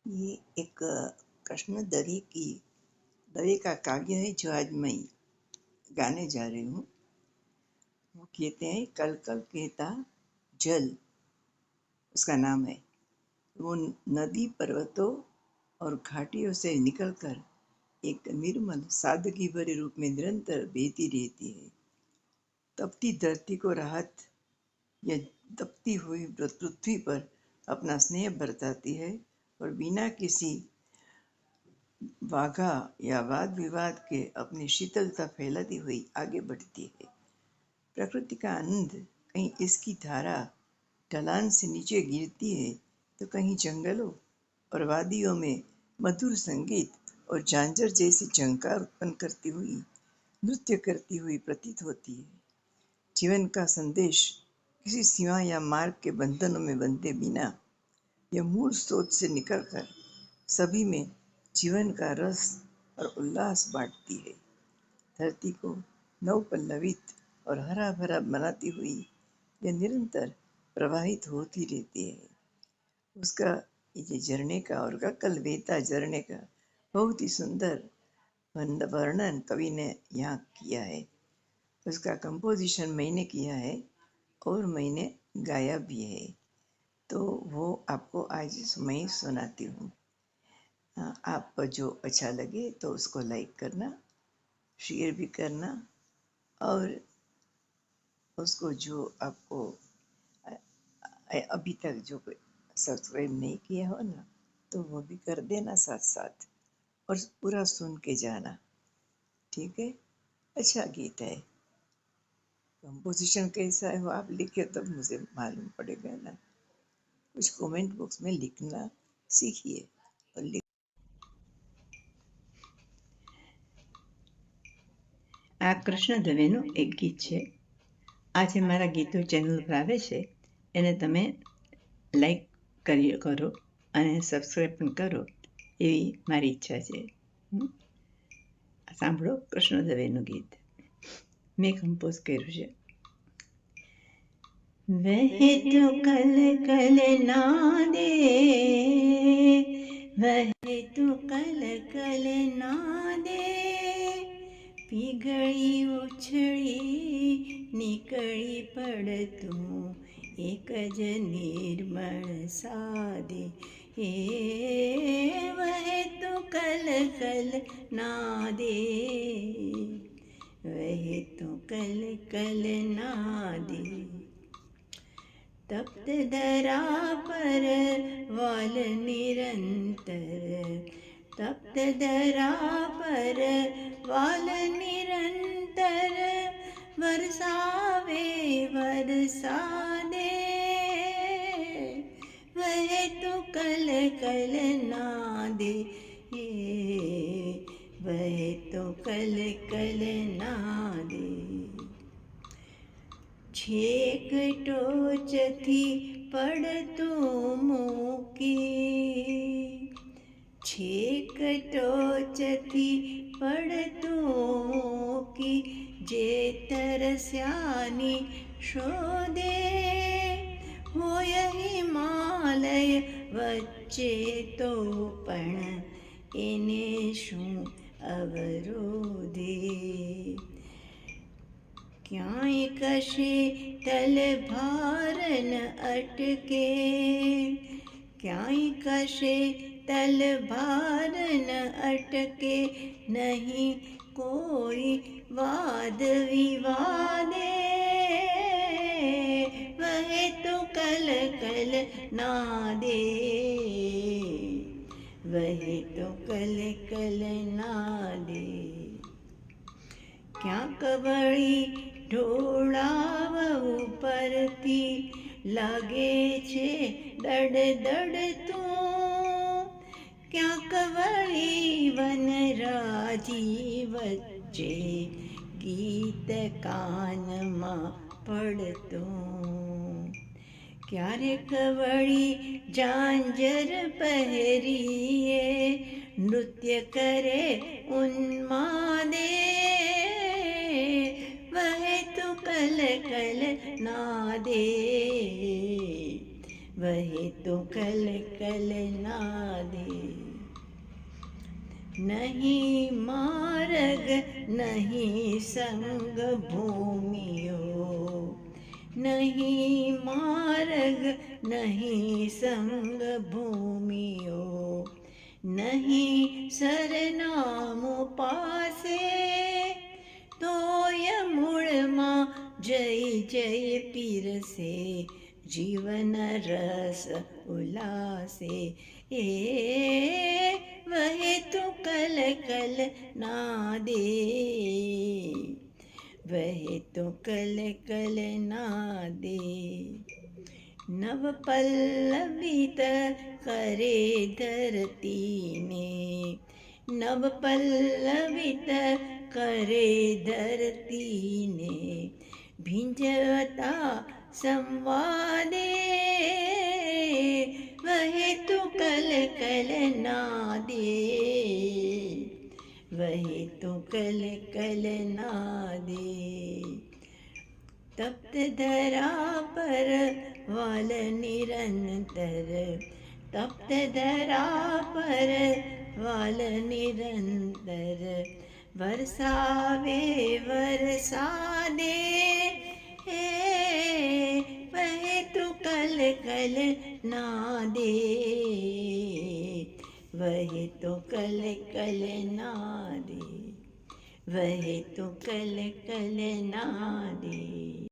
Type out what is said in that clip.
ये एक कृष्ण दवे का काव्य है जो आज मैं गाने जा रही हूँ। वो कहते हैं, कल कल कहता जल, उसका नाम है। वो नदी पर्वतों और घाटियों से निकलकर एक निर्मल सादगी भरे रूप में निरंतर बहती रहती है। तपती धरती को राहत या तपती हुई पृथ्वी पर अपना स्नेह बरसाती है और बिना किसी वाघा या वाद विवाद के अपनी शीतलता फैलाती हुई आगे बढ़ती है। प्रकृति का आनंद कहीं इसकी धारा ढलान से नीचे गिरती है तो कहीं जंगलों और वादियों में मधुर संगीत और झांझर जैसी झंकार उत्पन्न करती हुई नृत्य करती हुई प्रतीत होती है। जीवन का संदेश किसी सीमा या मार्ग के बंधनों में बंधे बिना यह मूल सोच से निकलकर सभी में जीवन का रस और उल्लास बांटती है। धरती को नवपल्लवित और हरा भरा बनाती हुई यह निरंतर प्रवाहित होती रहती है। उसका ये झरने का और कल बहता झरने का बहुत ही सुंदर वर्णन कवि ने यहाँ किया है। उसका कंपोजिशन मैंने किया है और मैंने गाया भी है, तो वो आपको आज मैं सुनाती हूँ। आप जो अच्छा लगे तो उसको लाइक करना, शेयर भी करना, और उसको जो आपको अभी तक जो सब्सक्राइब नहीं किया हो ना, तो वो भी कर देना साथ साथ, और पूरा सुन के जाना। ठीक है, अच्छा गीत है। कंपोजिशन कैसा है वो आप लिखे तब मुझे मालूम पड़ेगा ना। कुछ कमेंट बॉक्स में लिखना सीखिए और આ કૃષ્ણ દવેનું એક ગીત છે. આજે મારા ગીતો ચેનલ પર આવે છે એને તમે લાઈક કરો અને સબસ્ક્રાઈબ પણ કરો એવી મારી ઈચ્છા છે. સાંભળો કૃષ્ણ દવેનું ગીત મેં કમ્પોઝ કર્યું છે. વહે તો કલ કલ નાદે, વહે તો કલ કલ નાદે, પીગળી ઉછળી નીકળી પડતું એક જ નિર્મળ સાદે. એ વહે તો કલ કલ નાદે, વહે તો કલ કલ નાદે. તપ્ત ધરા પર વાલ નિરંતર, તપ્ત ધરા પર વાલ નિરંતર, વરસાવે વરસાદે. વહે તો કલ કલ નાદે, વહે તો કલ કલ નાદે. છેક ટોચથી પડતું મૂકી, છેક ટોચથી પડતું મૂકી, જે તરસ્યાની શોધે. હોય હિમાલય વચ્ચે તો પણ એને શું અવરોધે. ક્યાંય કશે તલભાર ન અટકે, ક્યાંય કશે તલભાર ન અટકે, નહીં કોઈ વાદ વિવાદે. વહે તો કલ કલ નાદે, વહે તો કલ કલ નાદે. ક્યાંક વળી ઢોળાવ ઉપરથી લાગે છે દડ દડતું, ક્યાંક વળી વનરાજી વચ્ચે ગીત કાનમાં પડતું, ક્યારેક વળી ઝાંઝર પહેરીએ નૃત્ય કરે ઉન્માદે. વહે તો કલ કલ નાદે, वही तो कल कल ना दे। नहीं मार्ग नहीं संग भूमियो, नहीं मार्ग नहीं संग भूमियो, नहीं सरनाम पासे तोय मूळમાં जय जय पीरसे जीवन रस उल्लासे। वही तो कल कल ना दे, वही तो कल कल ना दे। नव पल्लवित करे धरती ने, नव पल्लवित करे धरती ने, भिंजता संवादे वही तो कल कल ना दे, वही तो कल कल ना दे। तप्त धरा पर वाल निरंतर, तप्त धरा पर वाल निरंतर, बरसावे बरसा दे वही तो कल कल ना दे, वही तो कल कल ना दे, वही तो कल कल ना दे।